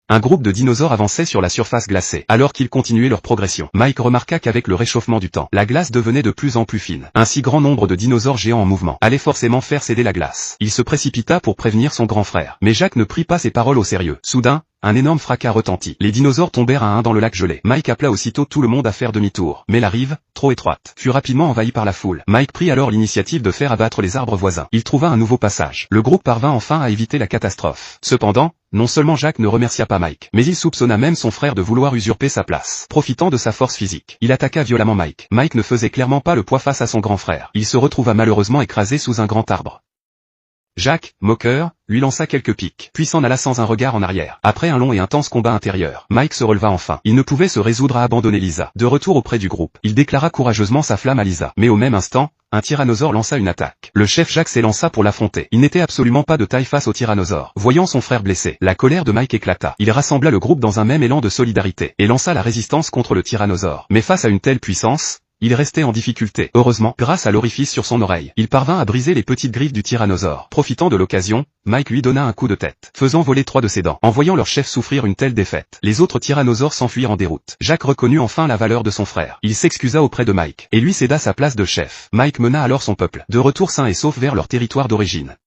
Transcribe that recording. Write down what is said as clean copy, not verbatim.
Un groupe de dinosaures avançait sur la surface glacée. Alors qu'ils continuaient leur progression, Mike remarqua qu'avec le réchauffement du temps, la glace devenait de plus en plus fine. Un si grand nombre de dinosaures géants en mouvement allait forcément faire céder la glace. Il se précipita pour prévenir son grand frère. Mais Jacques ne prit pas ses paroles au sérieux. Soudain, un énorme fracas retentit. Les dinosaures tombèrent à un dans le lac gelé. Mike appela aussitôt tout le monde à faire demi-tour. Mais la rive, trop étroite, fut rapidement envahie par la foule. Mike prit alors l'initiative de faire abattre les arbres voisins. Il trouva un nouveau passage. Le groupe parvint enfin à éviter la catastrophe. Cependant, non seulement Jacques ne remercia pas Mike, mais il soupçonna même son frère de vouloir usurper sa place. Profitant de sa force physique, il attaqua violemment Mike. Mike ne faisait clairement pas le poids face à son grand frère. Il se retrouva malheureusement écrasé sous un grand arbre. Jacques, moqueur, lui lança quelques pics, puis s'en alla sans un regard en arrière. Après un long et intense combat intérieur, Mike se releva enfin. Il ne pouvait se résoudre à abandonner Lisa. De retour auprès du groupe, il déclara courageusement sa flamme à Lisa. Mais au même instant, un tyrannosaure lança une attaque. Le chef Jacques s'élança pour l'affronter. Il n'était absolument pas de taille face au tyrannosaure. Voyant son frère blessé, la colère de Mike éclata. Il rassembla le groupe dans un même élan de solidarité, et lança la résistance contre le tyrannosaure. Mais face à une telle puissance, il restait en difficulté. Heureusement, grâce à l'orifice sur son oreille, il parvint à briser les petites griffes du tyrannosaure. Profitant de l'occasion, Mike lui donna un coup de tête, faisant voler 3 de ses dents. En voyant leur chef souffrir une telle défaite, les autres tyrannosaures s'enfuirent en déroute. Jacques reconnut enfin la valeur de son frère. Il s'excusa auprès de Mike, et lui céda sa place de chef. Mike mena alors son peuple, de retour sain et sauf vers leur territoire d'origine.